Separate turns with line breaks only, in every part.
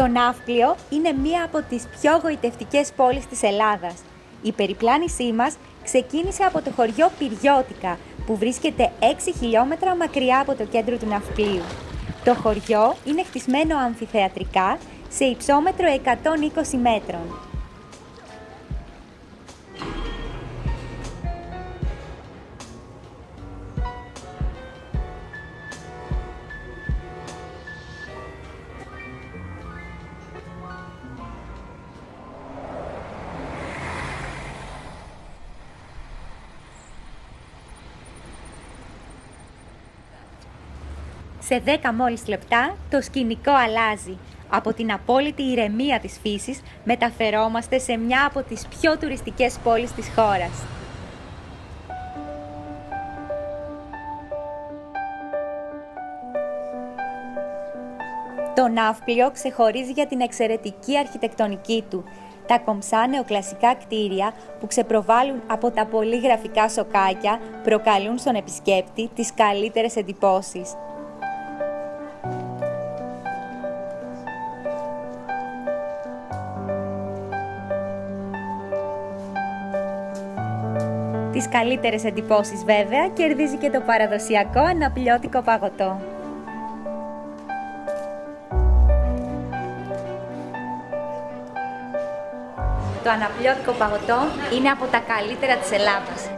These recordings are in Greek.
Το Ναύπλιο είναι μία από τις πιο γοητευτικές πόλεις της Ελλάδας. Η περιπλάνησή μας ξεκίνησε από το χωριό Πυριώτικα, που βρίσκεται 6 χιλιόμετρα μακριά από το κέντρο του Ναυπλίου. Το χωριό είναι χτισμένο αμφιθεατρικά σε υψόμετρο 120 μέτρων. Σε 10 μόλις λεπτά το σκηνικό αλλάζει. Από την απόλυτη ηρεμία της φύσης μεταφερόμαστε σε μια από τις πιο τουριστικές πόλεις της χώρας. Το Ναύπλιο ξεχωρίζει για την εξαιρετική αρχιτεκτονική του. Τα κομψά νεοκλασικά κτίρια που ξεπροβάλλουν από τα πολύ γραφικά σοκάκια προκαλούν στον επισκέπτη τις καλύτερες εντυπώσεις. Τις καλύτερες εντυπώσεις βέβαια κερδίζει και το παραδοσιακό αναπλιώτικο παγωτό. Το αναπλιώτικο παγωτό είναι από τα καλύτερα της Ελλάδας.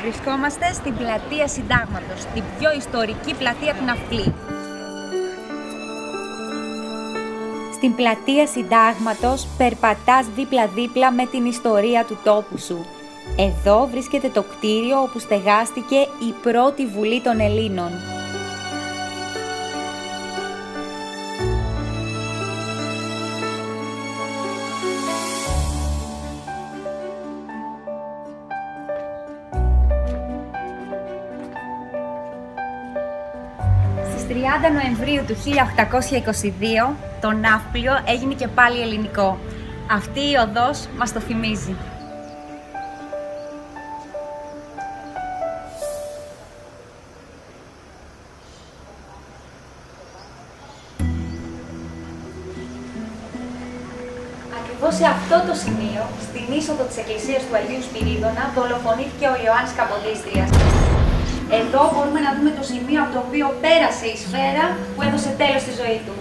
Βρισκόμαστε στην Πλατεία Συντάγματος, την πιο ιστορική πλατεία του Ναυπλίου. Στην Πλατεία Συντάγματος περπατάς δίπλα-δίπλα με την ιστορία του τόπου σου. Εδώ βρίσκεται το κτίριο όπου στεγάστηκε η πρώτη Βουλή των Ελλήνων. Στις 30 Νοεμβρίου του 1822, το Ναύπλιο έγινε και πάλι ελληνικό. Αυτή η οδός μας το θυμίζει. Ακριβώς σε αυτό το σημείο, στην είσοδο της εκκλησίας του Αγίου Σπυρίδωνα, δολοφονήθηκε ο Ιωάννης Καποδίστριας. Εδώ μπορούμε να δούμε το σημείο από το οποίο πέρασε η σφαίρα που έδωσε τέλος στη ζωή του.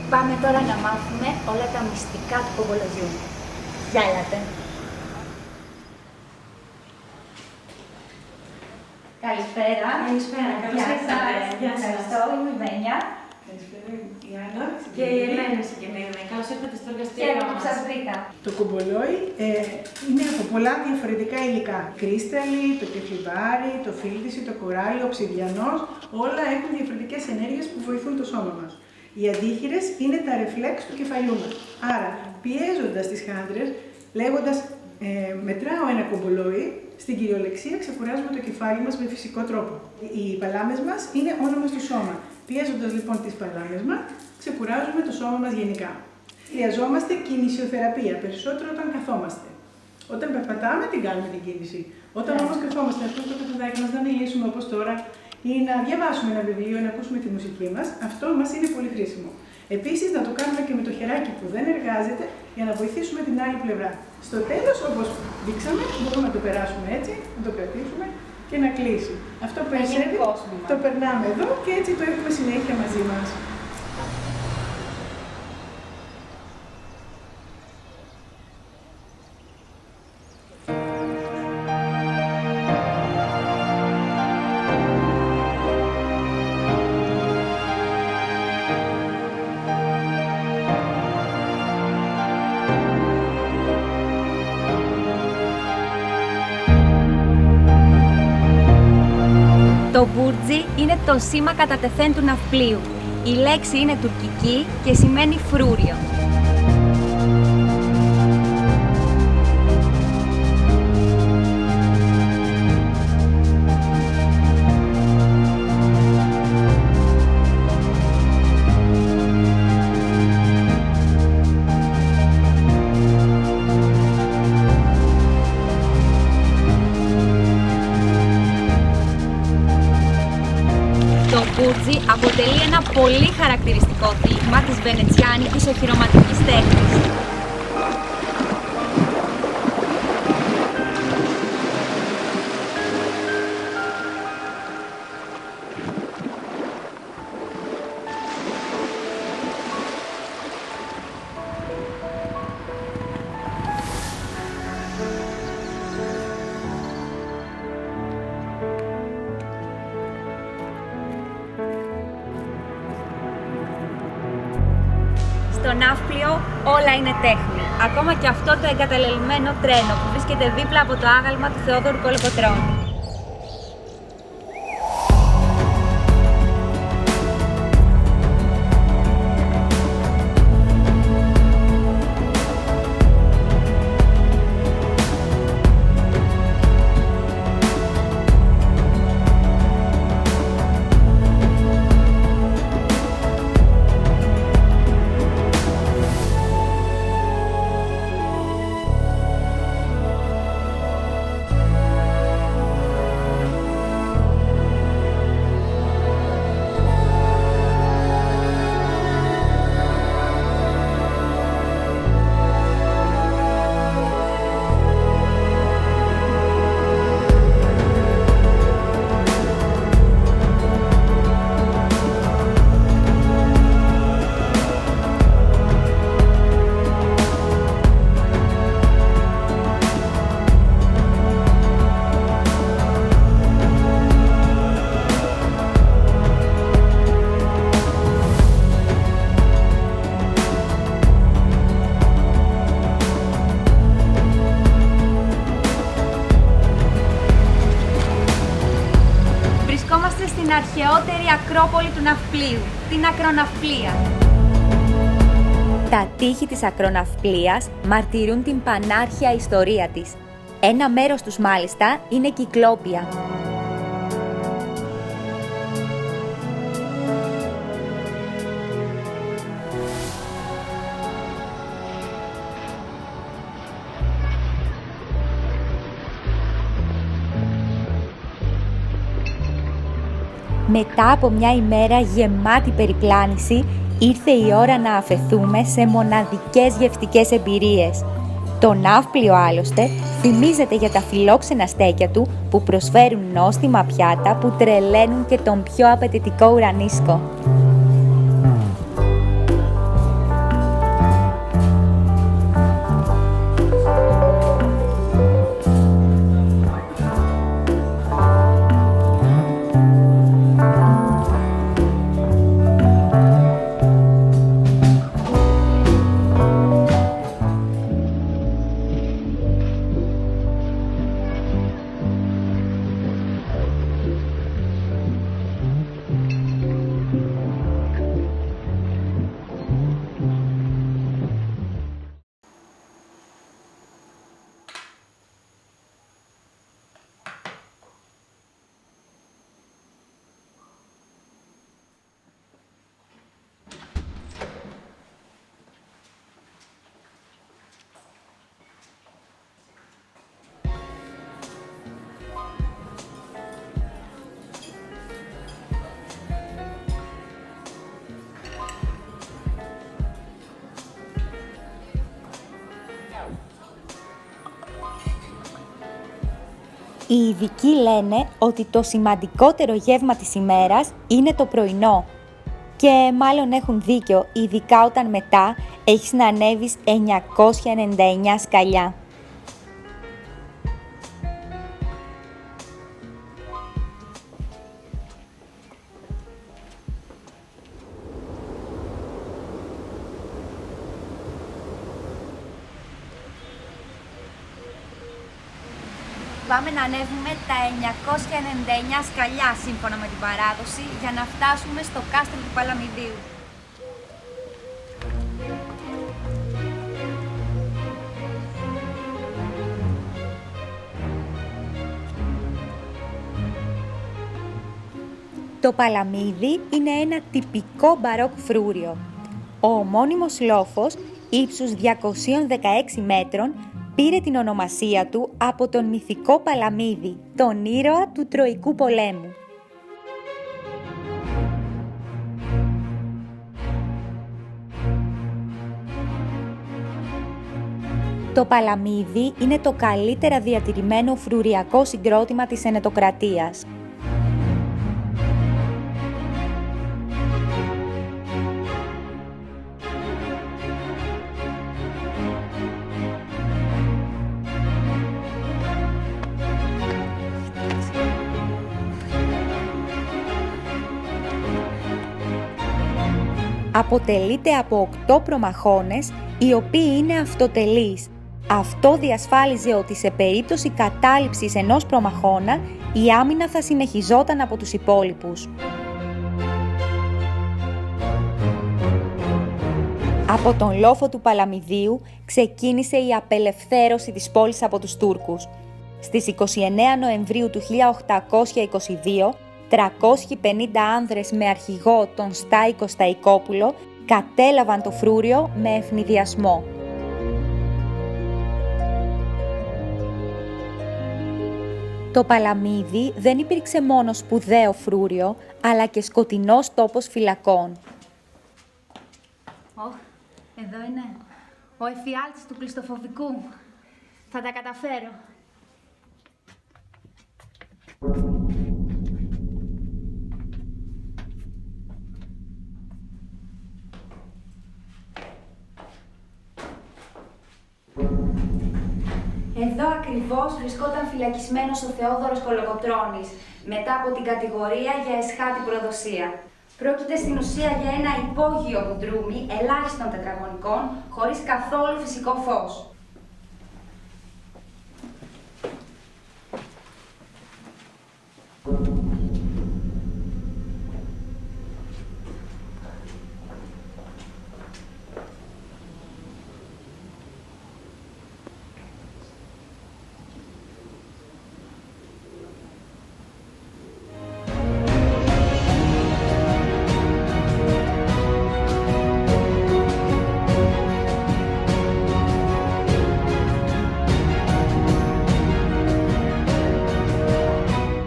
Πάμε τώρα να μάθουμε όλα τα μυστικά του κομπολογιού. Γεια, έλατε. Καλησπέρα.
Καλησπέρα. Καλώς ήρθατε. Γεια σας.
Ευχαριστώ. Είμαι η Βένια.
Καλησπέρα, η Άννα. Και η Ελένη συγκεκριμένα. Καλώς ήρθατε στο εργαστήριο
Χαίρομαι που
μας.
σας βρήκα.
Το κομπολόι είναι από πολλά διαφορετικά υλικά. Κρίσταλοι, το κεφλιβάρι, το φίλτισι, το κοράλι, ο οψιδιανός, όλα έχουν διαφορετικές ενέργειες που βοηθούν το σώμα μας. Οι αντίχειρες είναι τα ρεφλέξ του κεφαλιού μας. Άρα, πιέζοντας τις χάντρες, λέγοντας μετράω ένα κομπολόι, στην κυριολεξία ξεκουράζουμε το κεφάλι μας με φυσικό τρόπο. Οι παλάμες μας είναι όνομα στο σώμα. Πιέζοντας λοιπόν τις παλάμες μας, ξεκουράζουμε το σώμα μας γενικά. Χρειαζόμαστε κινησιοθεραπεία, περισσότερο όταν καθόμαστε. Όταν περπατάμε, την κάνουμε την κίνηση. Όταν όμως καθόμαστε, αυτό το καθοδάκι μας να μιλήσουμε όπως τώρα ή να διαβάσουμε ένα βιβλίο ή να ακούσουμε τη μουσική μας, αυτό μας είναι πολύ χρήσιμο. Επίσης, να το κάνουμε και με το χεράκι που δεν εργάζεται για να βοηθήσουμε την άλλη πλευρά. Στο τέλος, όπως δείξαμε, μπορούμε να το περάσουμε έτσι, να το κρατήσουμε και να κλείσει. Αυτό που περισσεύει, το περνάμε εδώ και έτσι το έχουμε συνέχεια μαζί μας.
Το μπούρτζι είναι το σήμα κατά τεθέν του ναυπλίου. Η λέξη είναι τουρκική και σημαίνει φρούριο. Το μπούρτζι αποτελεί ένα πολύ χαρακτηριστικό δείγμα της βενετσιάνικης οχυρωματικής τέχνης. Στο ναύπλιο όλα είναι τέχνη. Ακόμα και αυτό το εγκαταλελειμμένο τρένο που βρίσκεται δίπλα από το άγαλμα του Θεόδωρου Κολοκοτρώνη. Στην αρχαιότερη ακρόπολη του ναυπλίου, την Ακροναυπλία. Τα τείχη της Ακροναυπλίας μαρτυρούν την πανάρχαια ιστορία της. Ένα μέρος τους μάλιστα είναι κυκλόπια. Μετά από μια ημέρα γεμάτη περιπλάνηση, ήρθε η ώρα να αφεθούμε σε μοναδικές γευστικές εμπειρίες. Το ναύπλιο άλλωστε θυμίζεται για τα φιλόξενα στέκια του που προσφέρουν νόστιμα πιάτα που τρελαίνουν και τον πιο απαιτητικό ουρανίσκο. Οι ειδικοί λένε ότι το σημαντικότερο γεύμα της ημέρας είναι το πρωινό. Και μάλλον έχουν δίκιο, ειδικά όταν μετά έχεις να ανέβεις 999 σκαλιά. Πάμε να ανέβουμε τα 999 σκαλιά σύμφωνα με την παράδοση για να φτάσουμε στο κάστρο του Παλαμιδίου. Το Παλαμίδι είναι ένα τυπικό μπαρόκ φρούριο. Ο ομώνυμος λόφος, ύψους 216 μέτρων, πήρε την ονομασία του από τον μυθικό Παλαμίδη, τον ήρωα του Τροϊκού πολέμου. Το Παλαμίδι είναι το καλύτερα διατηρημένο φρουριακό συγκρότημα της Ενετοκρατίας. Αποτελείται από 8 προμαχώνες, οι οποίοι είναι αυτοτελείς. Αυτό διασφάλιζε ότι σε περίπτωση κατάληψης ενός προμαχώνα, η άμυνα θα συνεχιζόταν από τους υπόλοιπους. Από τον λόφο του Παλαμιδίου ξεκίνησε η απελευθέρωση της πόλης από τους Τούρκους. Στις 29 Νοεμβρίου του 1822, 350 άνδρες με αρχηγό τον Στάικο Σταϊκόπουλο κατέλαβαν το φρούριο με ευνηδιασμό. Το Παλαμίδι δεν υπήρξε μόνο σπουδαίο φρούριο, αλλά και σκοτεινός τόπος φυλακών.
Εδώ είναι ο εφιάλτης του κλειστοφοβικού. Θα τα καταφέρω.
Εδώ ακριβώς βρισκόταν φυλακισμένος ο Θεόδωρος Κολοκοτρώνης, μετά από την κατηγορία για εσχάτη προδοσία. Πρόκειται στην ουσία για ένα υπόγειο μπουντρούμι ελάχιστων τετραγωνικών, χωρίς καθόλου φυσικό φως.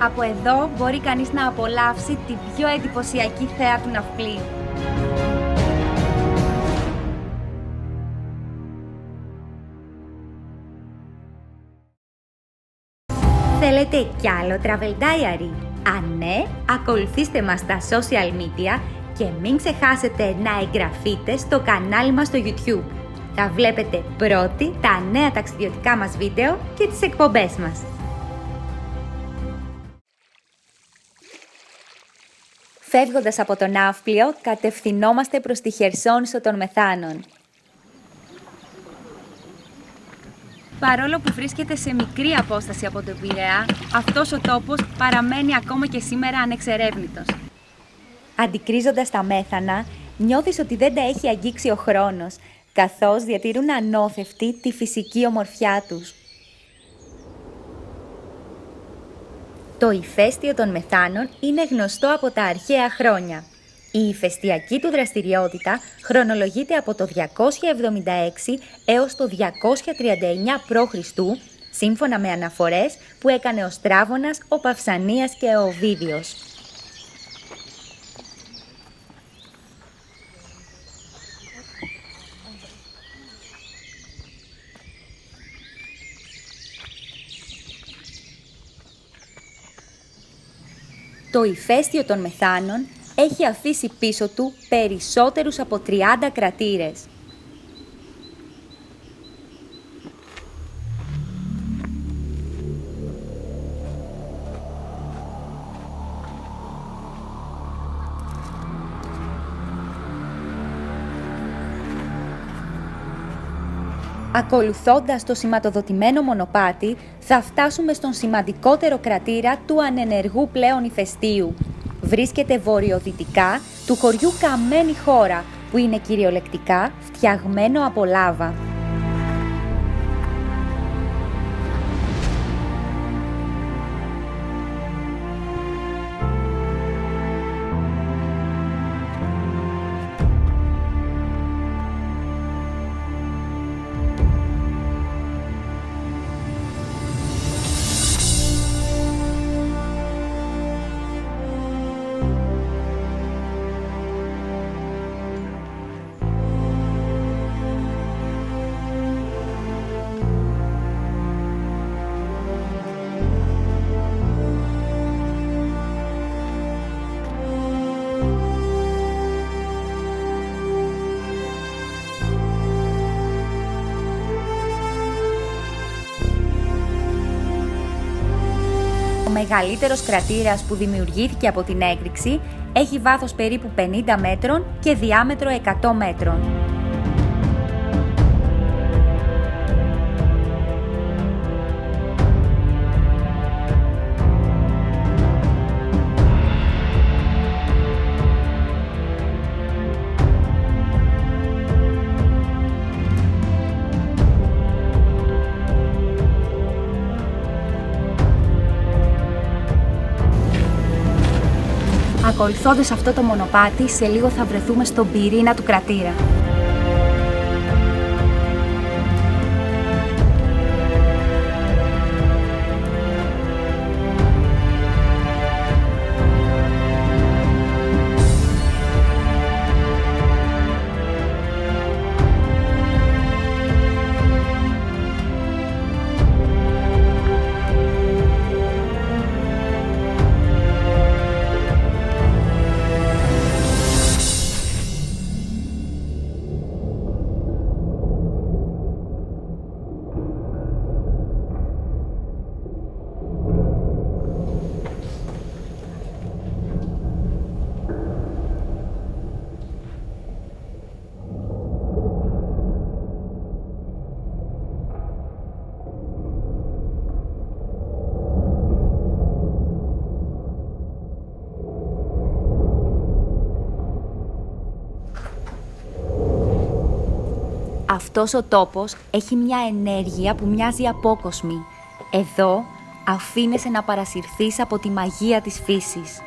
Από εδώ μπορεί κανείς να απολαύσει την πιο εντυπωσιακή θέα του Ναυπλίου. Θέλετε κι άλλο Travel Diary? Αν ναι, ακολουθήστε μας στα social media και μην ξεχάσετε να εγγραφείτε στο κανάλι μας στο YouTube. Θα βλέπετε πρώτοι τα νέα ταξιδιωτικά μας βίντεο και τις εκπομπές μας. Φεύγοντας από το Ναύπλιο, κατευθυνόμαστε προς τη Χερσόνησο των Μεθάνων. Παρόλο που βρίσκεται σε μικρή απόσταση από το Πειραιά, αυτός ο τόπος παραμένει ακόμα και σήμερα ανεξερεύνητος. Αντικρίζοντας τα μέθανα, νιώθεις ότι δεν τα έχει αγγίξει ο χρόνος, καθώς διατηρούν ανώθευτη τη φυσική ομορφιά τους. Το ηφαίστειο των Μεθάνων είναι γνωστό από τα αρχαία χρόνια. Η ηφαιστειακή του δραστηριότητα χρονολογείται από το 276 έως το 239 π.Χ., σύμφωνα με αναφορές που έκανε ο Στράβωνας, ο Παυσανίας και ο Οβίδιος. Το ηφαίστειο των Μεθάνων έχει αφήσει πίσω του περισσότερους από 30 κρατήρες. Ακολουθώντας το σηματοδοτημένο μονοπάτι, θα φτάσουμε στον σημαντικότερο κρατήρα του ανενεργού πλέον ηφαιστείου. Βρίσκεται βορειοδυτικά του χωριού Καμένη Χώρα, που είναι κυριολεκτικά φτιαγμένο από λάβα. Ο μεγαλύτερος κρατήρας που δημιουργήθηκε από την έκρηξη έχει βάθος περίπου 50 μέτρων και διάμετρο 100 μέτρων. Ακολουθώντας αυτό το μονοπάτι, σε λίγο θα βρεθούμε στον πυρήνα του κρατήρα. Αυτός ο τόπος έχει μια ενέργεια που μοιάζει απόκοσμη. Εδώ αφήνεσαι να παρασυρθείς από τη μαγεία της φύσης.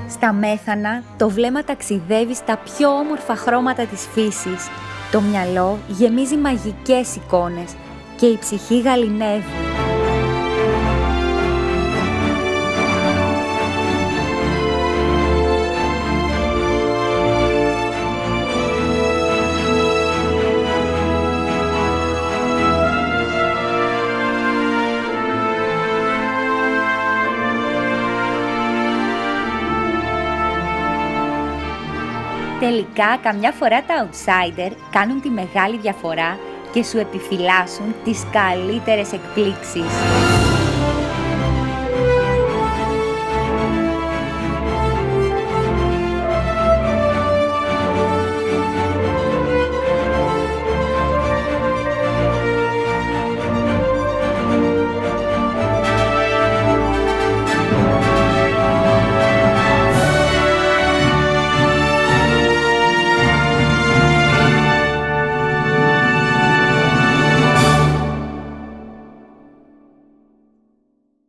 Στα μέθανα, το βλέμμα ταξιδεύει στα πιο όμορφα χρώματα της φύσης. Το μυαλό γεμίζει μαγικές εικόνες και η ψυχή γαληνεύει. Τελικά, καμιά φορά τα outsider κάνουν τη μεγάλη διαφορά και σου επιφυλάσσουν τις καλύτερες εκπλήξεις.